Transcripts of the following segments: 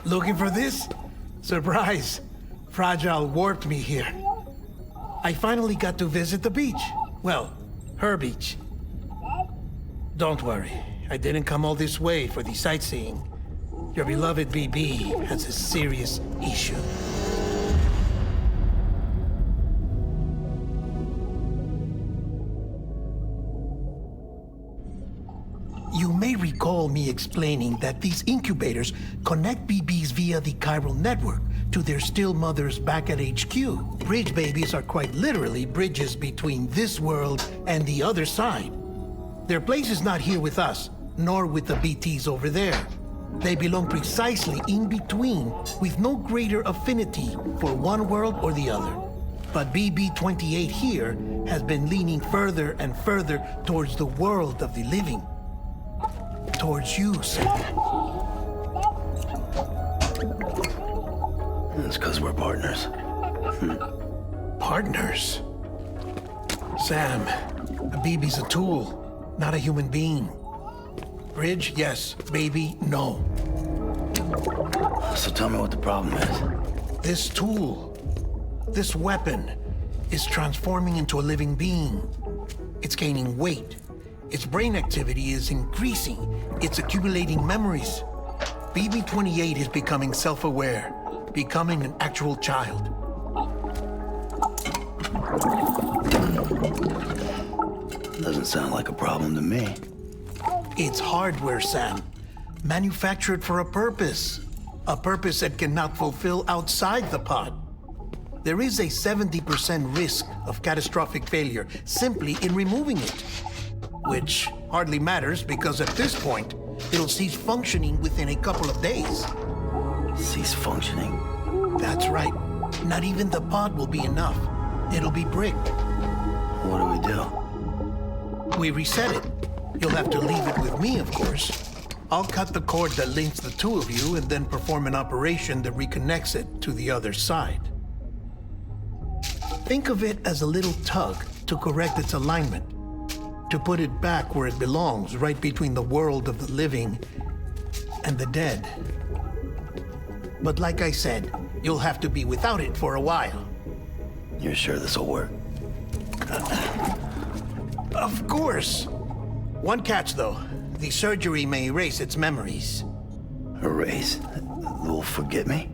Looking for this? Surprise! Fragile warped me here. I finally got to visit the beach. Well, her beach. Don't worry, I didn't come all this way for the sightseeing. Your beloved BB has a serious issue. You may recall me explaining that these incubators connect BBs via the chiral network to their still mothers back at HQ. Bridge babies are quite literally bridges between this world and the other side. Their place is not here with us, nor with the BTs over there. They belong precisely in between, with no greater affinity for one world or the other. But BB-28 here has been leaning further and further towards the world of the living. Towards you, Sam. It's because we're partners. Partners? Sam, a BB's a tool, not a human being. Bridge, yes. Baby, no. So tell me what the problem is. This tool, this weapon, is transforming into a living being. It's gaining weight. Its brain activity is increasing. It's accumulating memories. BB-28 is becoming self-aware, becoming an actual child. Doesn't sound like a problem to me. It's hardware, Sam. Manufactured for a purpose. A purpose that cannot fulfill outside the pod. There is a 70% risk of catastrophic failure simply in removing it. Which hardly matters because at this point, it'll cease functioning within a couple of days. Cease functioning? That's right. Not even the pod will be enough. It'll be bricked. What do? We reset it. You'll have to leave it with me, of course. I'll cut the cord that links the two of you and then perform an operation that reconnects it to the other side. Think of it as a little tug to correct its alignment. To put it back where it belongs, right between the world of the living and the dead. But like I said, you'll have to be without it for a while. You're sure this'll work? Of course. One catch, though. The surgery may erase its memories. Erase? Will forget me?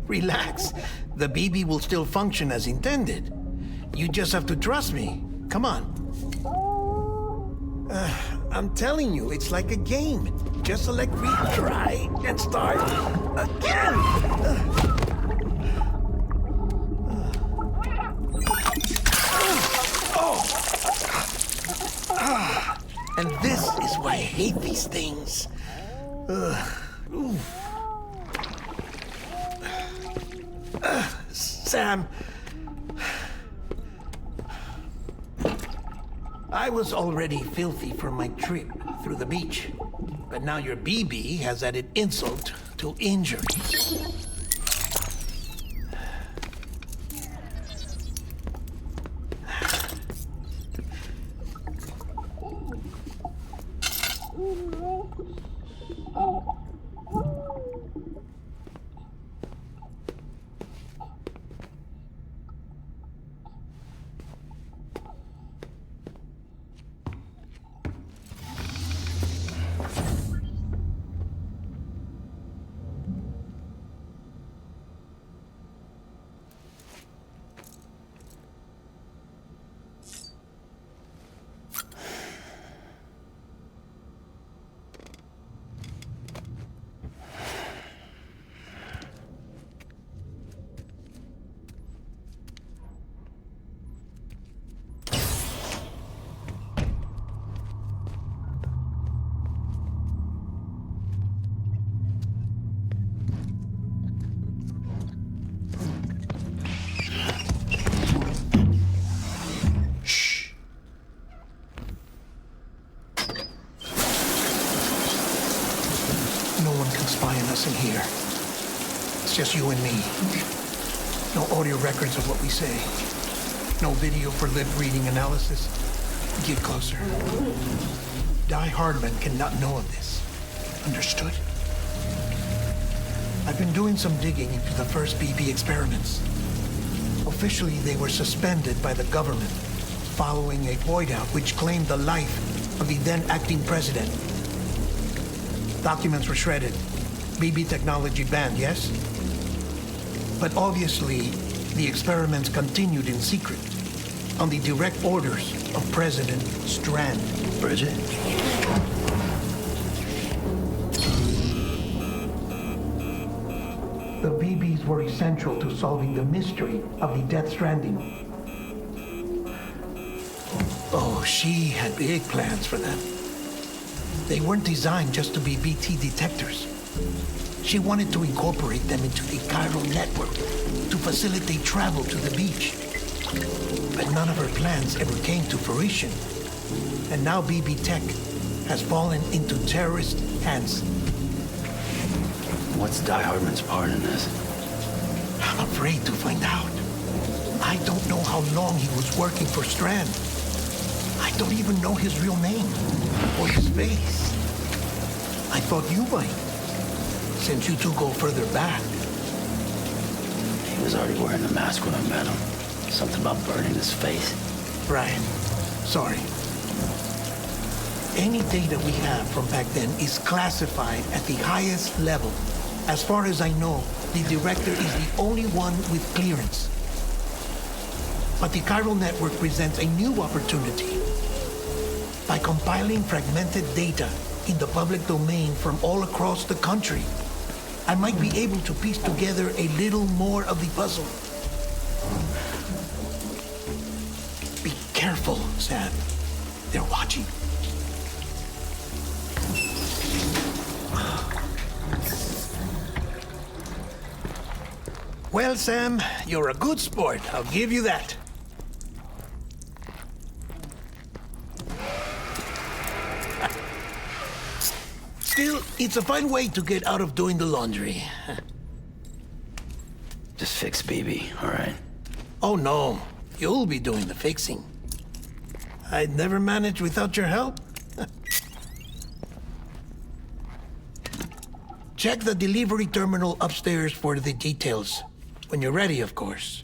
Relax. The BB will still function as intended. You just have to trust me. Come on. I'm telling you, it's like a game. Just select retry and start again. And this is why I hate these things. Sam, I was already filthy from my trip through the beach, but now your BB has added insult to injury. In here. It's just you and me. No audio records of what we say. No video for lip reading analysis. Get closer. Die Hardman cannot know of this. Understood? I've I've been doing some digging into the first BB experiments. Officially, they were suspended by the government following a void-out which claimed the life of the then-acting president. Documents were shredded. BB technology banned, yes? But obviously, the experiments continued in secret, on the direct orders of President Strand. Bridget? The BBs were essential to solving the mystery of the Death Stranding. Oh, she had big plans for them. They weren't designed just to be BT detectors. She wanted to incorporate them into the chiral network to facilitate travel to the beach. But none of her plans ever came to fruition. And now BB Tech has fallen into terrorist hands. What's Die Hardman's part in this? I'm afraid to find out. I don't know how long he was working for Strand. I don't even know his real name or his face. I thought you might, since you two go further back. He was already wearing the mask when I met him. Something about burning his face. Right. Sorry. Any data we have from back then is classified at the highest level. As far as I know, the director is the only one with clearance. But the chiral network presents a new opportunity. By compiling fragmented data in the public domain from all across the country, I might be able to piece together a little more of the puzzle. Be careful, Sam. They're watching. Well, Sam, you're a good sport. I'll give you that. Still, it's a fine way to get out of doing the laundry. Just fix BB, all right? Oh, no. You'll be doing the fixing. I'd never manage without your help. Check the delivery terminal upstairs for the details. When you're ready, of course.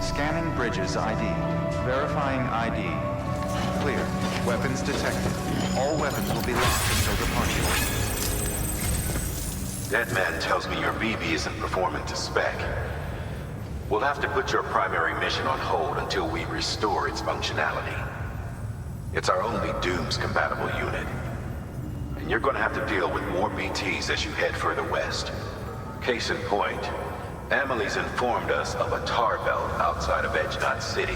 Scanning bridges ID. Verifying ID. Clear. Weapons detected. All weapons will be locked until departure. That man tells me your BB isn't performing to spec. We'll have to put your primary mission on hold until we restore its functionality. It's our only Dooms-compatible unit. And you're gonna have to deal with more BTs as you head further west. Case in point, Amelie's informed us of a tar belt outside of Edgenot City.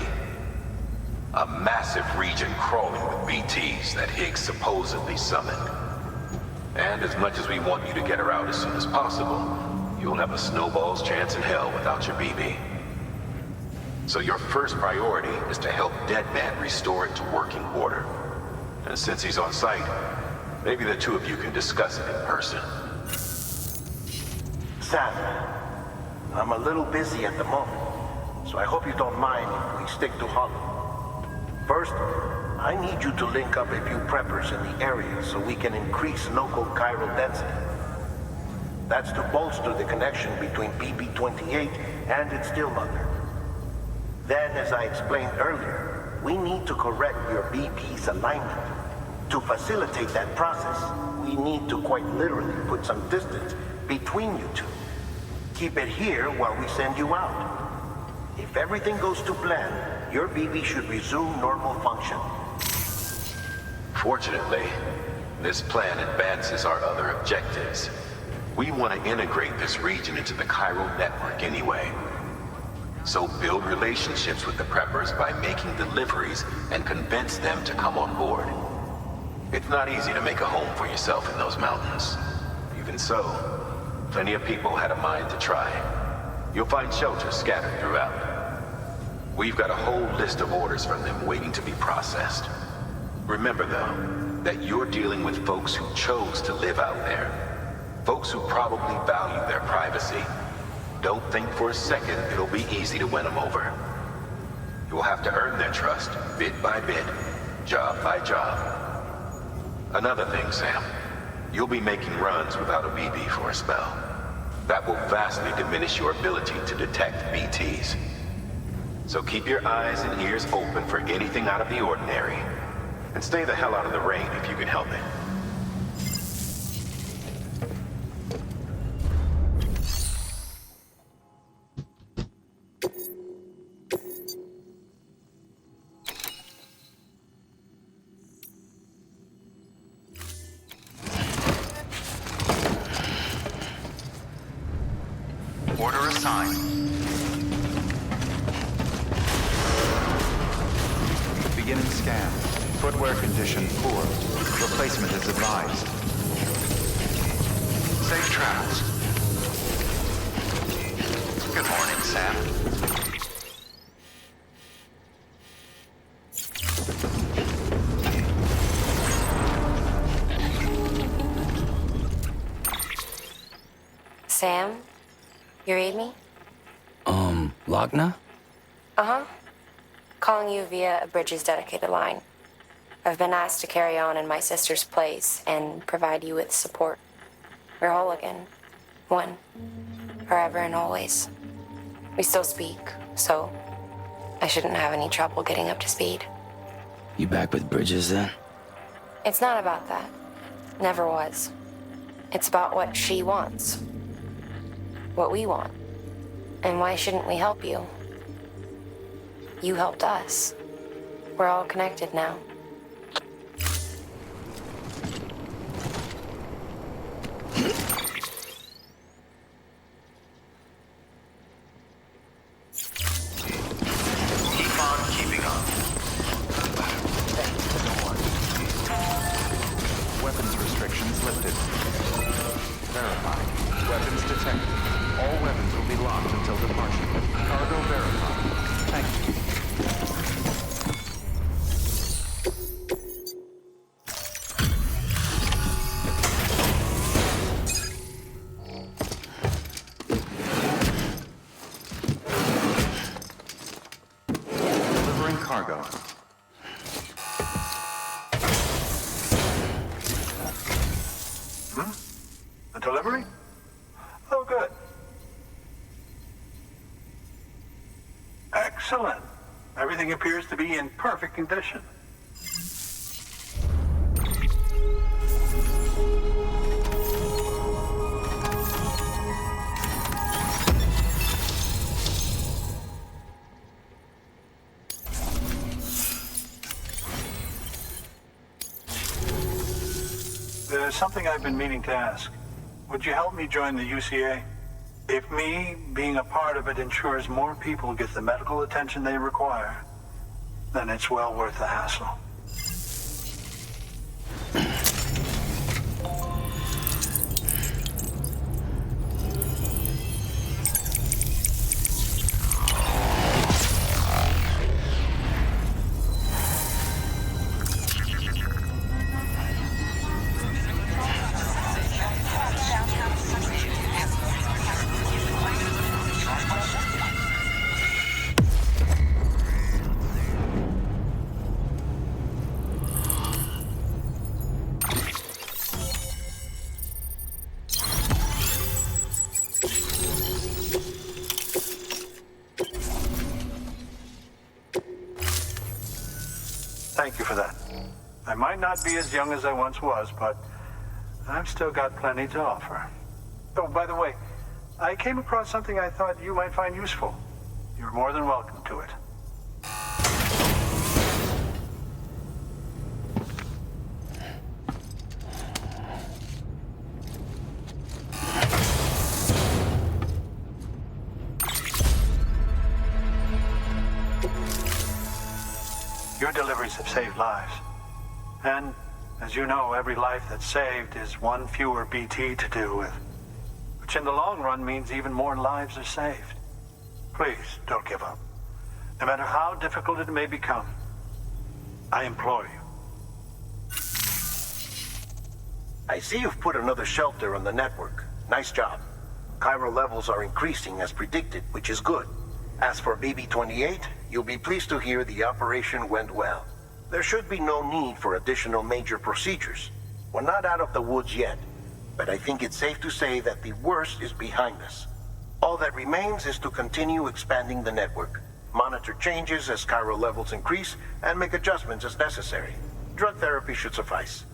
A massive region crawling with BTs that Higgs supposedly summoned. And as much as we want you to get her out as soon as possible, you'll have a snowball's chance in hell without your BB. So your first priority is to help Deadman restore it to working order. And since he's on site, maybe the two of you can discuss it in person. Sam, I'm a little busy at the moment, so I hope you don't mind if we stick to Hollow. First, I need you to link up a few preppers in the area so we can increase local chiral density. That's to bolster the connection between BB-28 and its still mother. Then, as I explained earlier, we need to correct your BB's alignment. To facilitate that process, we need to quite literally put some distance between you two. Keep it here while we send you out. If everything goes to plan, your BB should resume normal function. Fortunately, this plan advances our other objectives. We want to integrate this region into the Chiral network anyway. So build relationships with the preppers by making deliveries and convince them to come on board. It's not easy to make a home for yourself in those mountains. Even so, plenty of people had a mind to try. You'll find shelters scattered throughout. We've got a whole list of orders from them waiting to be processed. Remember, though, that you're dealing with folks who chose to live out there. Folks who probably value their privacy. Don't think for a second it'll be easy to win them over. You'll have to earn their trust, bit by bit, job by job. Another thing, Sam. You'll be making runs without a BB for a spell. That will vastly diminish your ability to detect BTs. So keep your eyes and ears open for anything out of the ordinary. And stay the hell out of the rain if you can help it. Order assigned. Beginning scan. Footwear condition poor. Replacement is advised. Safe travels. Good morning, Sam. Sam? You read me? Lochna? Uh-huh. Calling you via a Bridges dedicated line. I've been asked to carry on in my sister's place and provide you with support. We're whole again. One. Forever and always. We still speak, so I shouldn't have any trouble getting up to speed. You back with Bridges then? It's not about that. Never was. It's about what she wants. What we want. And why shouldn't we help you? You helped us. We're all connected now. Keep on keeping on. Weapons restrictions lifted. Verified. Weapons detected. All weapons will be locked until departure. Cargo verified. Thank you. Delivering cargo. A delivery? Oh, good. Excellent. Everything appears to be in perfect condition. There's something I've been meaning to ask. Would you help me join the UCA? If me being a part of it ensures more people get the medical attention they require, then it's well worth the hassle. Thank you for that. I might not be as young as I once was, but I've still got plenty to offer. Oh, by the way, I came across something I thought you might find useful. You're more than welcome to it. Your deliveries have saved lives. And, as you know, every life that's saved is one fewer BT to deal with. Which in the long run means even more lives are saved. Please, don't give up. No matter how difficult it may become, I implore you. I see you've put another shelter on the network. Nice job. Chiral levels are increasing as predicted, which is good. As for BB-28, you'll be pleased to hear the operation went well. There should be no need for additional major procedures. We're not out of the woods yet, but I think it's safe to say that the worst is behind us. All that remains is to continue expanding the network, monitor changes as chiral levels increase, and make adjustments as necessary. Drug therapy should suffice.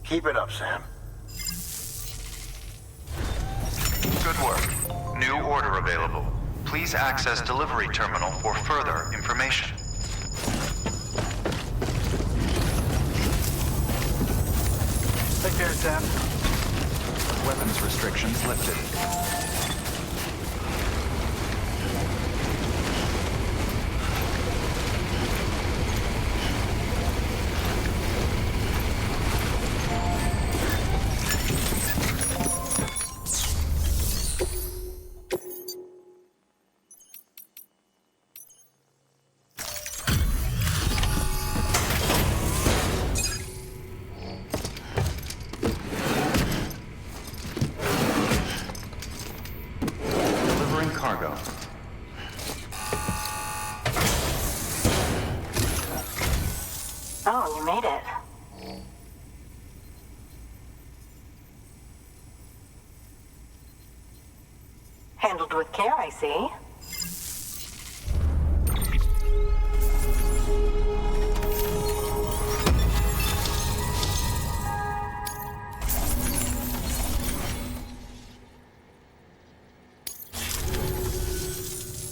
Keep it up, Sam. Good work. New order available. Please access delivery terminal for further information. Take care, Sam. Weapons restrictions lifted. Cargo. Oh, you made it. Handled with care, I see.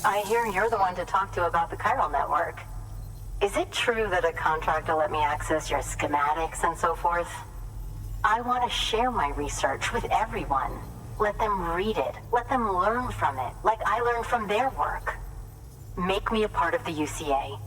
I hear you're the one to talk to about the chiral network. Is it true that a contractor let me access your schematics and so forth? I want to share my research with everyone. Let them read it. Let them learn from it, like I learned from their work. Make me a part of the UCA.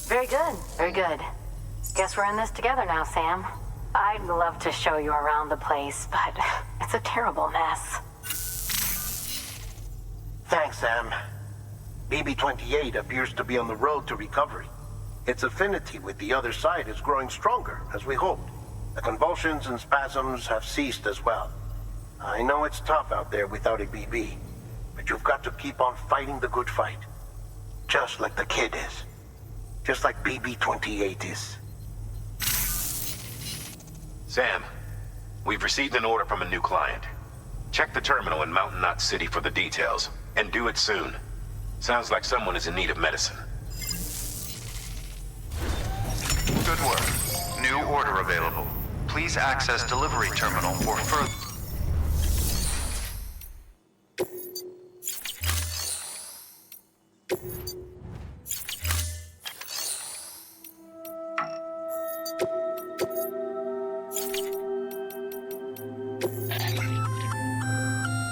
Very good, very good. Guess we're in this together now, Sam. I'd love to show you around the place, but it's a terrible mess. Thanks, Sam. BB-28 appears to be on the road to recovery. Its affinity with the other side is growing stronger, as we hoped. The convulsions and spasms have ceased as well. I know it's tough out there without a BB, but you've got to keep on fighting the good fight. Just like the kid is. Just like BB-28 is. Sam, we've received an order from a new client. Check the terminal in Mountain Knot City for the details, and do it soon. Sounds like someone is in need of medicine. Good work. New order available. Please access delivery terminal for further...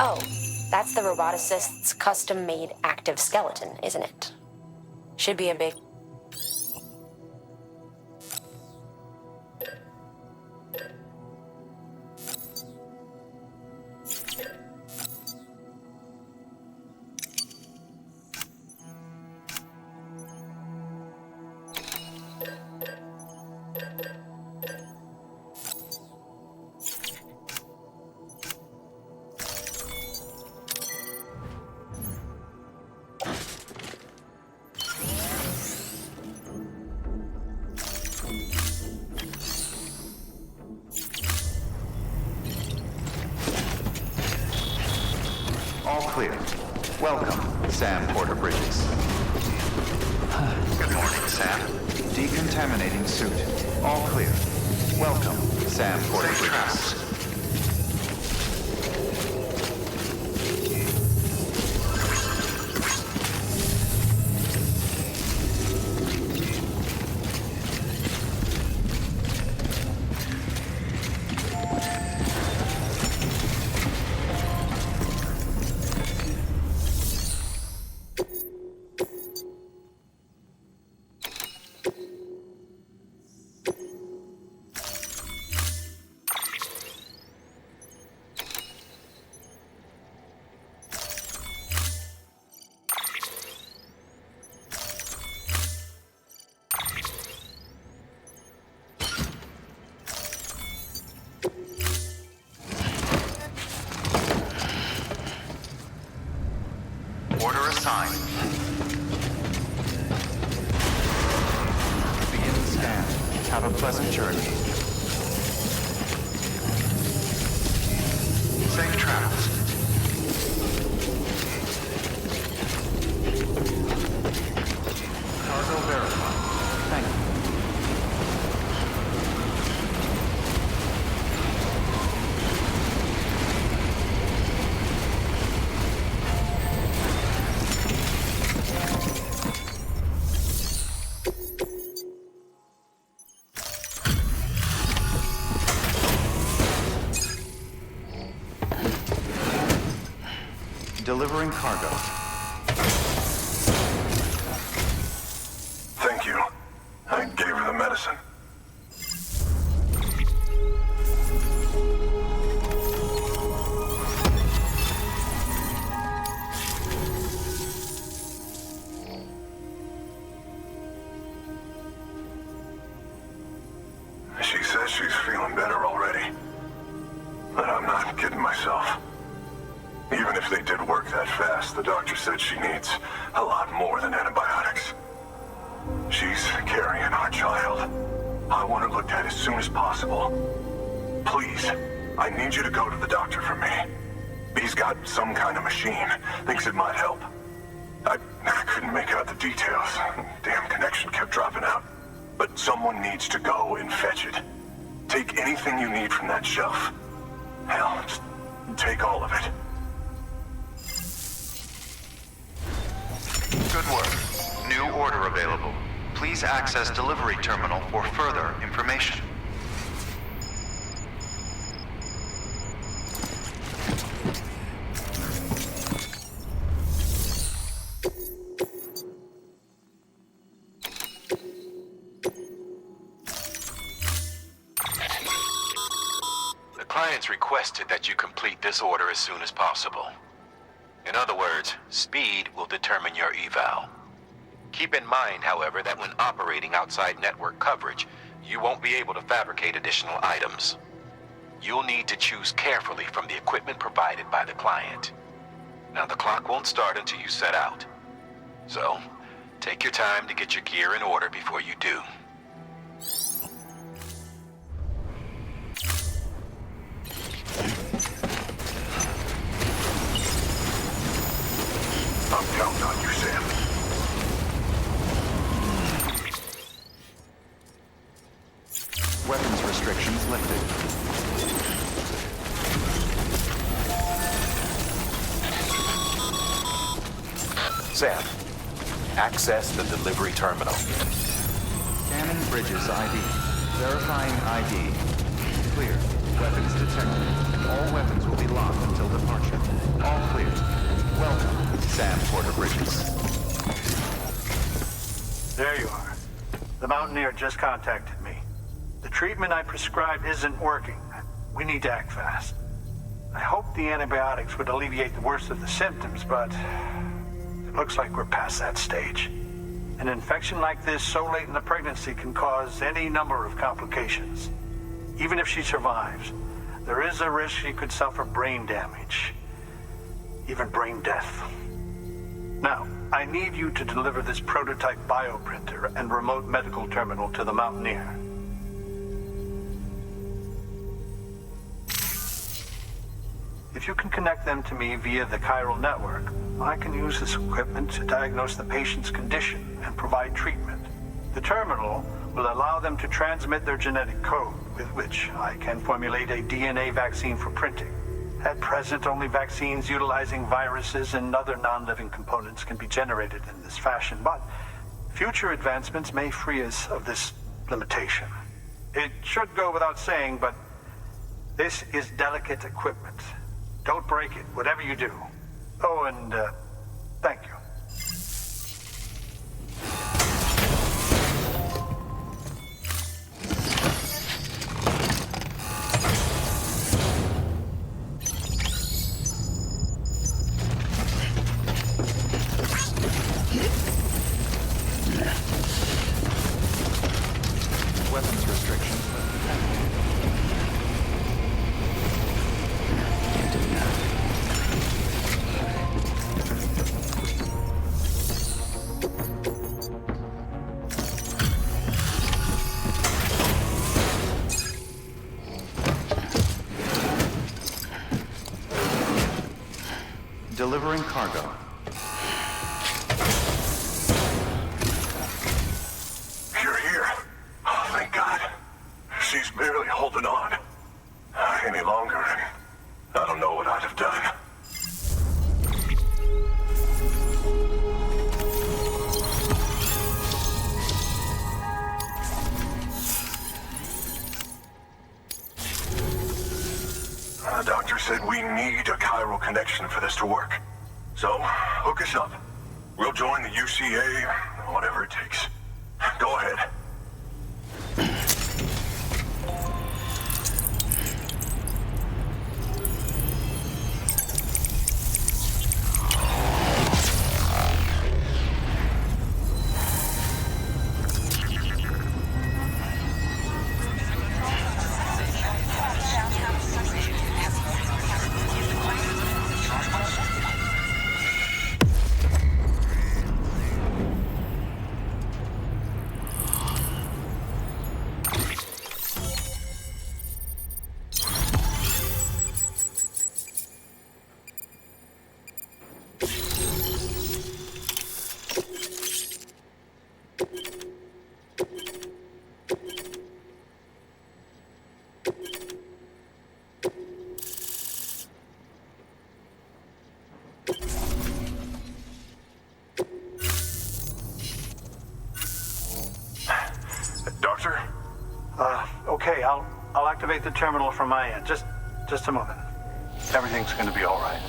Oh, that's the roboticist's custom-made active skeleton, isn't it? Should be a big... All clear. Welcome, Sam Porter Bridges. Good morning, Sam. Decontaminating suit. All clear. Welcome, Sam Porter Bridges. Order assigned. Begin scan. Have a pleasant journey. Safe travels. Cargo verified. Thank you. Delivering cargo. Thank you. I gave her the medicine. She says she's feeling better already. But I'm not kidding myself. Even if they did work that fast, the doctor said she needs a lot more than antibiotics. She's carrying our child. I want her looked at as soon as possible. Please, I need you to go to the doctor for me. He's got some kind of machine. Thinks it might help. I couldn't make out the details. Damn connection kept dropping out. But someone needs to go and fetch it. Take anything you need from that shelf. Hell, just take all of it. Good work. New order available. Please access delivery terminal for further information. The client's requested that you complete this order as soon as possible. In other words, speed will determine your eval. Keep in mind, however, that when operating outside network coverage, you won't be able to fabricate additional items. You'll need to choose carefully from the equipment provided by the client. Now, the clock won't start until you set out. So, take your time to get your gear in order before you do. I'm counting on you, Sam. Weapons restrictions lifted. Sam, access the delivery terminal. Scanning Bridges ID. Verifying ID. Clear. Weapons detected. All weapons will be locked until departure. All clear. Welcome, Sam Porter Bridges. There you are. The Mountaineer just contacted me. The treatment I prescribed isn't working. We need to act fast. I hope the antibiotics would alleviate the worst of the symptoms, but it looks like we're past that stage. An infection like this so late in the pregnancy can cause any number of complications. Even if she survives, there is a risk she could suffer brain damage, even brain death. Now, I need you to deliver this prototype bioprinter and remote medical terminal to the Mountaineer. If If you can connect them to me via the chiral network, I can use this equipment to diagnose the patient's condition and provide treatment. The terminal will allow them to transmit their genetic code, with which I can formulate a DNA vaccine for printing. At present, only vaccines utilizing viruses and other non-living components can be generated in this fashion, but future advancements may free us of this limitation. It should go without saying, but this is delicate equipment. Don't break it, whatever you do. Oh, and thank you. Weapons restrictions. Can't do that. Delivering cargo. You're here. Oh, thank God. She's barely holding on. Any longer, and I don't know what I'd have done. The doctor said we need a chiral connection for this to work. So, hook us up. We'll join the UCA, whatever it takes. Go ahead. Doctor? Okay, I'll activate the terminal from my end. Just a moment. Everything's going to be all right.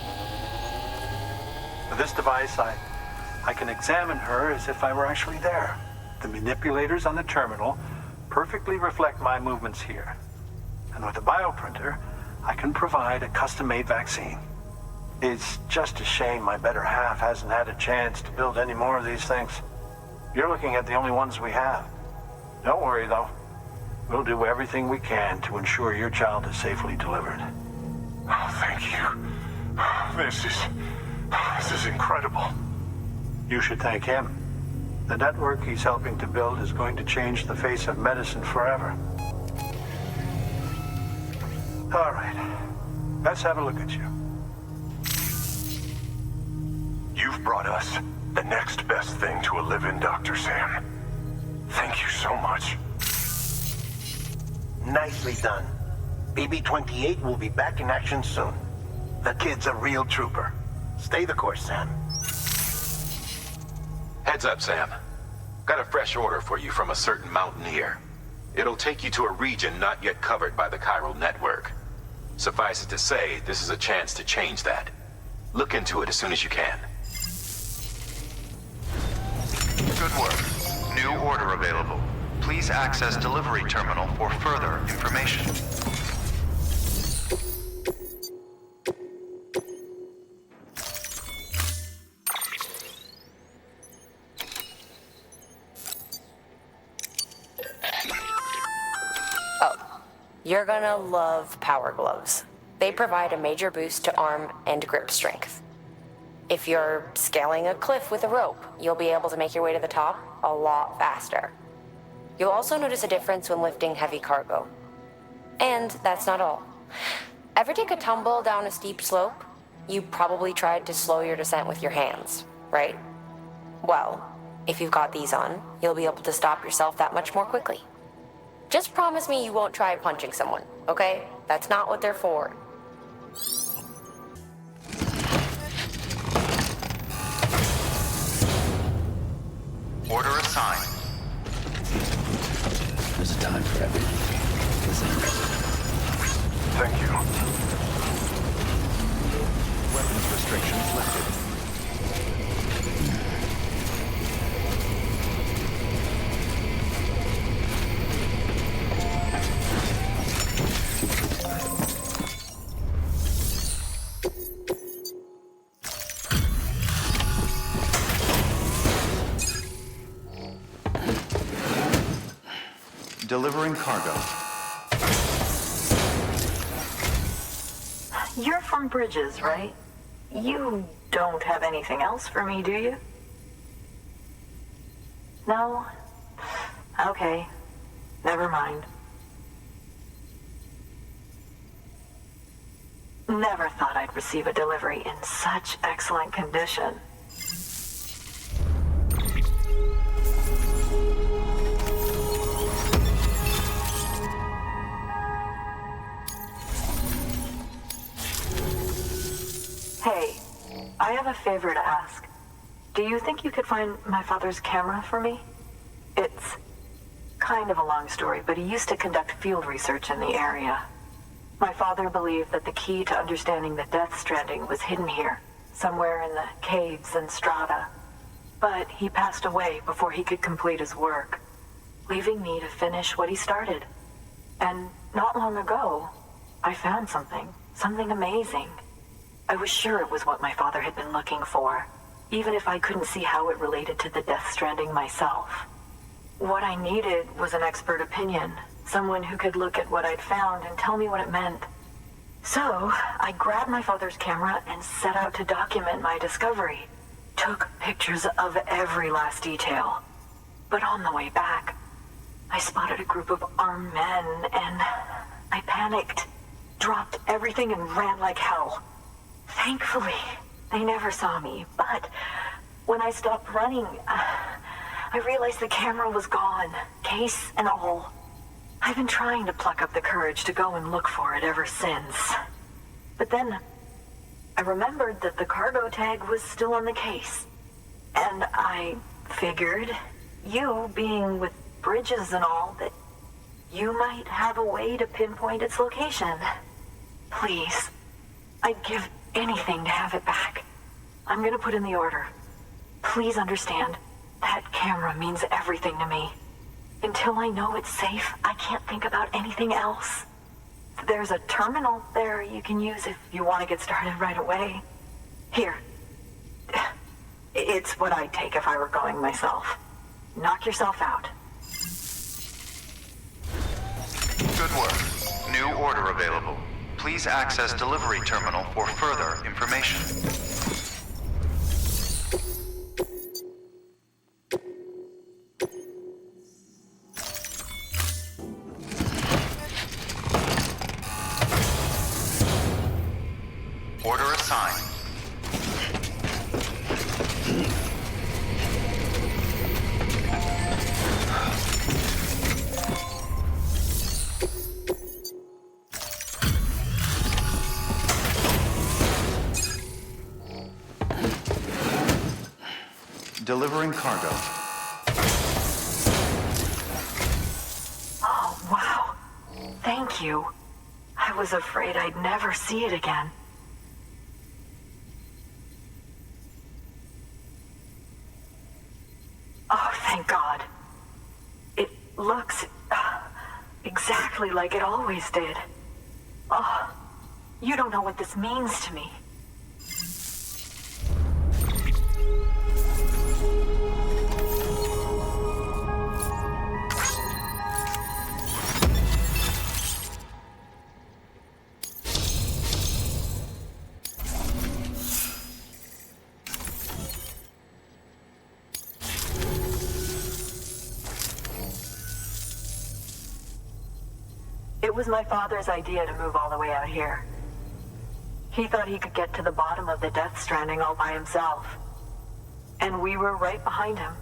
With this device, I can examine her as if I were actually there. The manipulators on the terminal perfectly reflect my movements here. And with the bioprinter, I can provide a custom-made vaccine. It's just a shame my better half hasn't had a chance to build any more of these things. You're looking at the only ones we have. Don't worry, though. We'll do everything we can to ensure your child is safely delivered. Oh, thank you. This is incredible. You should thank him. The network he's helping to build is going to change the face of medicine forever. All right. Let's have a look at you. You've brought us the next best thing to a live-in, Dr. Sam. Thank you so much. Nicely done. BB-28 will be back in action soon. The kid's a real trooper. Stay the course, Sam. Heads up, Sam. Got a fresh order for you from a certain mountaineer. It'll take you to a region not yet covered by the chiral network. Suffice it to say, this is a chance to change that. Look into it as soon as you can. Good work. New order available. Please access delivery terminal for further information. Oh, you're gonna love power gloves. They provide a major boost to arm and grip strength. If you're scaling a cliff with a rope, you'll be able to make your way to the top a lot faster. You'll also notice a difference when lifting heavy cargo. And that's not all. Ever take a tumble down a steep slope? You probably tried to slow your descent with your hands, right? Well, if you've got these on, you'll be able to stop yourself that much more quickly. Just promise me you won't try punching someone, okay? That's not what they're for. Order assigned. There's a time for everything. Listen. Thank you. Weapons restrictions lifted. Delivering cargo. You're from Bridges, right? You don't have anything else for me, do you? No? Okay. Never mind. Never thought I'd receive a delivery in such excellent condition. Hey, I have a favor to ask. Do you think you could find my father's camera for me? It's kind of a long story, but he used to conduct field research in the area. My father believed that the key to understanding the Death Stranding was hidden here, somewhere in the caves and strata. But he passed away before he could complete his work, leaving me to finish what he started. And not long ago, I found something amazing. I was sure it was what my father had been looking for, even if I couldn't see how it related to the Death Stranding myself. What I needed was an expert opinion, someone who could look at what I'd found and tell me what it meant. So, I grabbed my father's camera and set out to document my discovery. Took pictures of every last detail. But on the way back, I spotted a group of armed men and I panicked, dropped everything and ran like hell. Thankfully, they never saw me, but when I stopped running, I realized the camera was gone, case and all. I've been trying to pluck up the courage to go and look for it ever since. But then, I remembered that the cargo tag was still on the case. And I figured, you being with Bridges and all, that you might have a way to pinpoint its location. Please, I'd give anything to have it back. I'm gonna put in the order. Please understand, that camera means everything to me. Until I know it's safe, I can't think about anything else. There's a terminal there you can use if you want to get started right away. Here. It's what I'd take if I were going myself. Knock yourself out. Good work. New order available. Please access delivery terminal for further information. Order assigned. Delivering cargo. Oh, wow. Thank you. I was afraid I'd never see it again. Oh, thank God. It looks exactly like it always did. Oh, you don't know what this means to me. It was my father's idea to move all the way out here. He thought he could get to the bottom of the Death Stranding all by himself. And we were right behind him.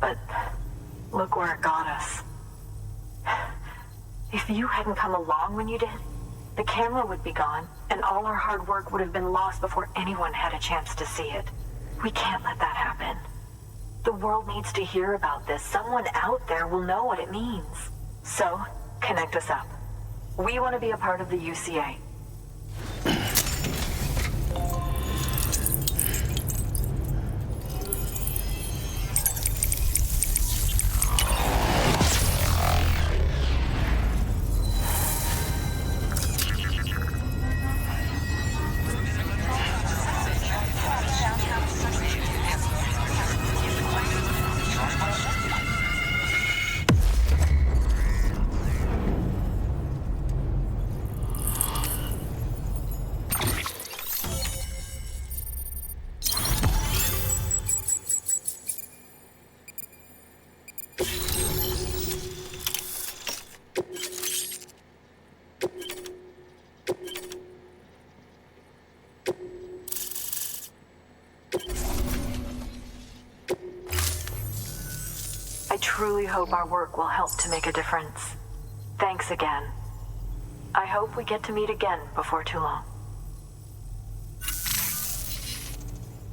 But look where it got us. If you hadn't come along when you did, the camera would be gone, and all our hard work would have been lost before anyone had a chance to see it. We can't let that happen. The world needs to hear about this. Someone out there will know what it means. So, connect us up. We want to be a part of the UCA. I truly hope our work will help to make a difference. Thanks again. I hope we get to meet again before too long.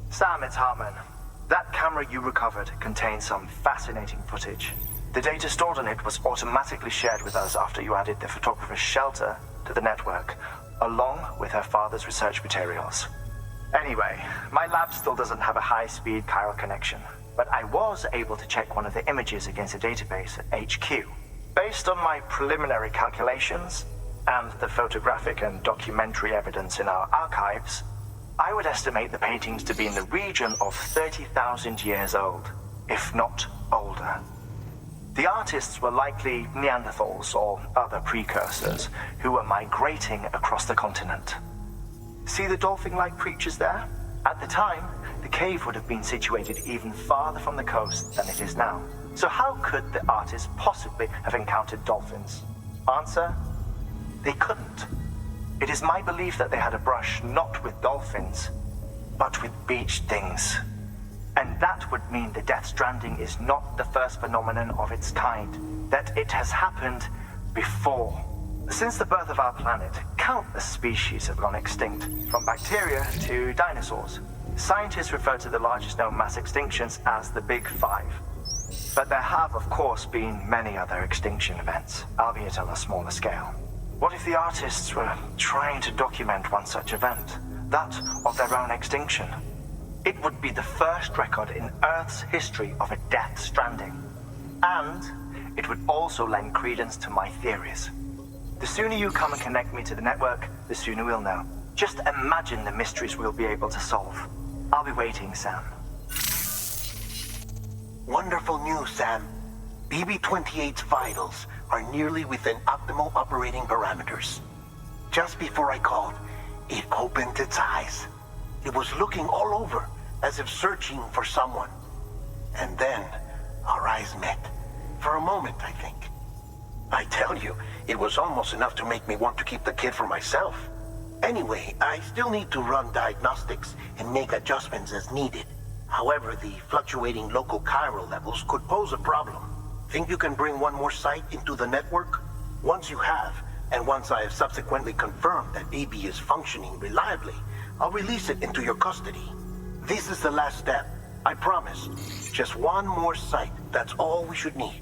Sam, it's Hartman. That camera you recovered contains some fascinating footage. The data stored on it was automatically shared with us after you added the photographer's shelter to the network, along with her father's research materials. Anyway, my lab still doesn't have a high-speed chiral connection, but I was able to check one of the images against a database at HQ. Based on my preliminary calculations and the photographic and documentary evidence in our archives, I would estimate the paintings to be in the region of 30,000 years old, if not older. The artists were likely Neanderthals or other precursors who were migrating across the continent. See the dolphin-like creatures there? At the time, the cave would have been situated even farther from the coast than it is now. So how could the artists possibly have encountered dolphins? Answer: they couldn't. It is my belief that they had a brush not with dolphins, but with beach things. And that would mean the Death Stranding is not the first phenomenon of its kind, that it has happened before. Since the birth of our planet, countless species have gone extinct, from bacteria to dinosaurs. Scientists refer to the largest known mass extinctions as the Big Five. But there have, of course, been many other extinction events, albeit on a smaller scale. What if the artists were trying to document one such event, that of their own extinction? It would be the first record in Earth's history of a Death Stranding. And it would also lend credence to my theories. The sooner you come and connect me to the network, the sooner we'll know. Just imagine the mysteries we'll be able to solve. I'll be waiting, Sam. Wonderful news, Sam. BB-28's vitals are nearly within optimal operating parameters. Just before I called, it opened its eyes. It was looking all over, as if searching for someone. And then, our eyes met. For a moment, I think. I tell you, it was almost enough to make me want to keep the kid for myself. Anyway, I still need to run diagnostics and make adjustments as needed. However, the fluctuating local chiral levels could pose a problem. Think you can bring one more site into the network? Once you have, and once I have subsequently confirmed that BB is functioning reliably, I'll release it into your custody. This is the last step, I promise. Just one more site, that's all we should need.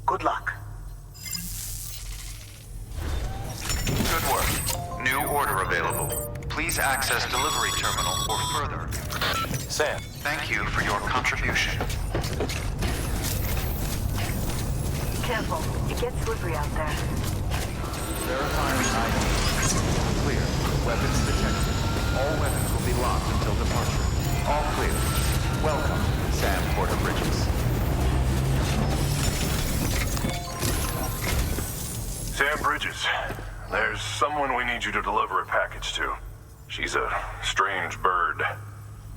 Good luck. Good work. New order available. Please access delivery terminal for further information. Sam. Thank you for your contribution. Careful, it gets slippery out there. Verifying ID. Clear. Weapons detected. All weapons will be locked until departure. All clear. Welcome, Sam Porter Bridges. Sam Bridges, there's someone we need you to deliver a package to. She's a strange bird.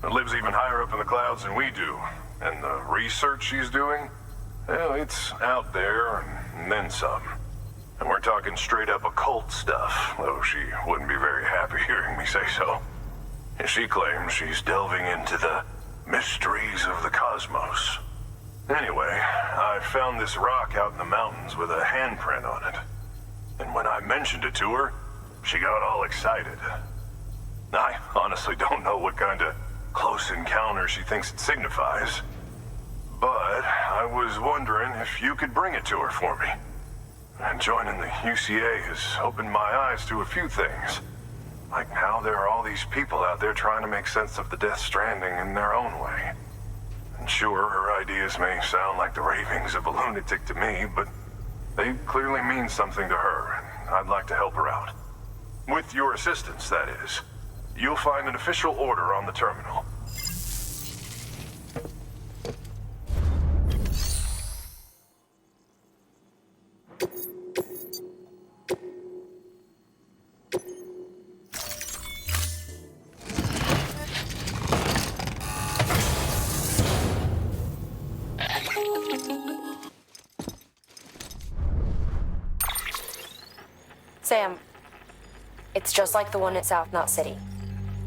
It lives even higher up in the clouds than we do. And the research she's doing, well, it's out there and then some. And we're talking straight up occult stuff, though she wouldn't be very happy hearing me say so. And she claims she's delving into the mysteries of the cosmos. Anyway, I found this rock out in the mountains with a handprint on it. And when I mentioned it to her, she got all excited. I honestly don't know what kind of close encounter she thinks it signifies. But I was wondering if you could bring it to her for me. And joining the UCA has opened my eyes to a few things. Like how there are all these people out there trying to make sense of the Death Stranding in their own way. And sure, her ideas may sound like the ravings of a lunatic to me, but they clearly mean something to her, and I'd like to help her out. With your assistance, that is. You'll find an official order on the terminal. Sam, it's just like the one at South Knot City.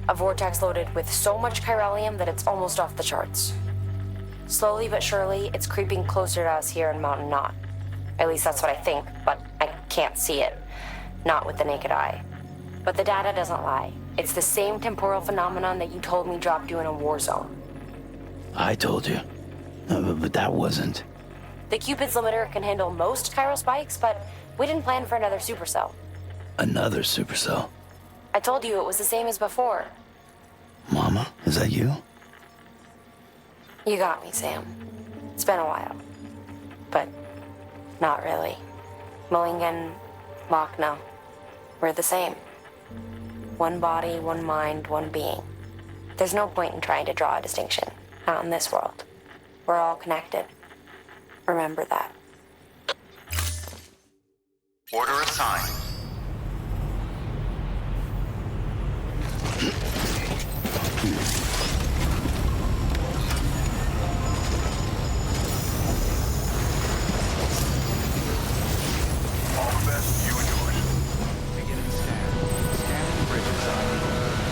A vortex loaded with so much chiralium that it's almost off the charts. Slowly but surely, it's creeping closer to us here in Mountain Knot. At least that's what I think, but I can't see it. Not with the naked eye. But the data doesn't lie. It's the same temporal phenomenon that you told me dropped you in a war zone. I told you. But that wasn't. The Cupid's limiter can handle most chiral spikes, but we didn't plan for another supercell. Another supercell? I told you it was the same as before. Mama, is that you? You got me, Sam. It's been a while. But not really. Mulligan, Machna, we're the same. One body, one mind, one being. There's no point in trying to draw a distinction. Not in this world. We're all connected. Remember that. Order assigned. All the best, you and yours. Beginning scan. Scanning bridges ID.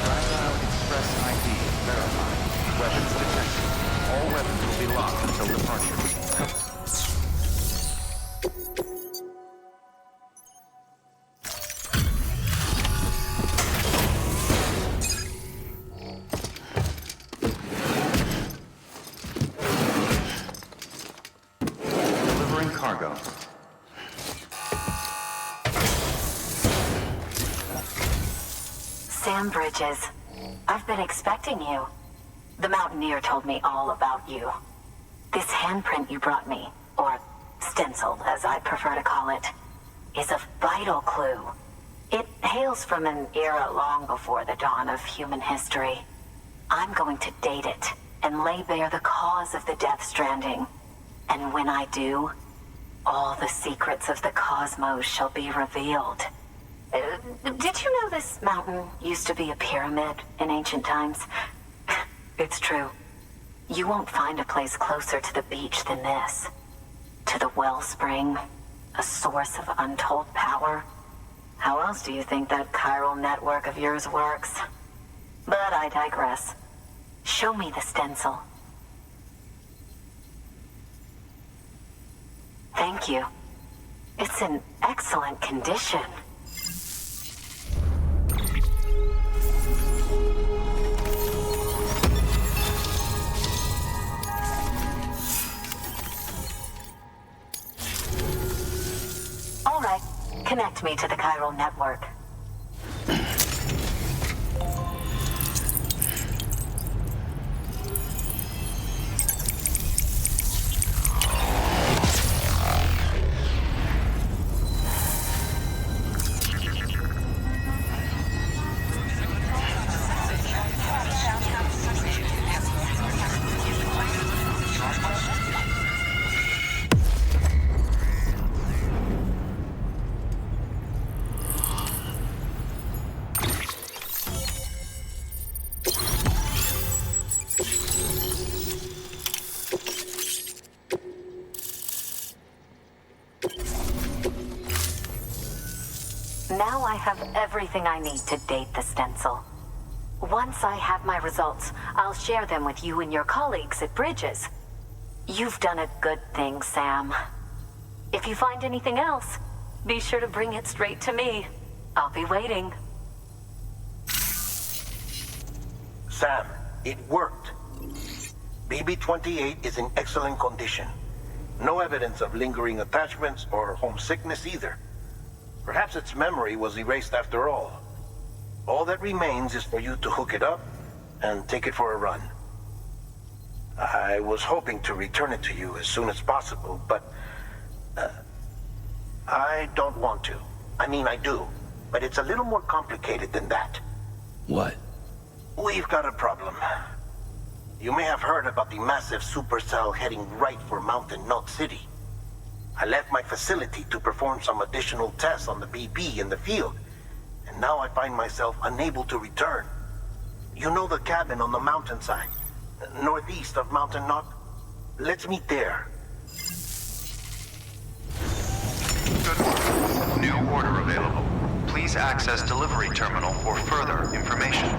Fragile Express ID verified. Weapons detected. All weapons will be locked until departure. Delivering cargo. Sam Bridges, I've been expecting you. The Mountaineer told me all about you. This handprint you brought me, or stencil as I prefer to call it, is a vital clue. It hails from an era long before the dawn of human history. I'm going to date it and lay bare the cause of the Death Stranding. And when I do, all the secrets of the cosmos shall be revealed. Did you know this mountain used to be a pyramid in ancient times? It's true. You won't find a place closer to the beach than this. To the wellspring, a source of untold power. How else do you think that chiral network of yours works? But I digress. Show me the stencil. Thank you. It's in excellent condition. All right, connect me to the chiral network. Now I have everything I need to date the stencil. Once I have my results, I'll share them with you and your colleagues at Bridges. You've done a good thing, Sam. If you find anything else, be sure to bring it straight to me. I'll be waiting. Sam, it worked. BB-28 is in excellent condition. No evidence of lingering attachments or homesickness either. Perhaps its memory was erased after all. All that remains is for you to hook it up and take it for a run. I was hoping to return it to you as soon as possible, but I don't want to. I mean, I do, but it's a little more complicated than that. What? We've got a problem. You may have heard about the massive supercell heading right for Mountain Knot City. I left my facility to perform some additional tests on the BB in the field, and now I find myself unable to return. You know the cabin on the mountainside, northeast of Mountain Knot? Let's meet there. Good work. New order available. Please access delivery terminal for further information.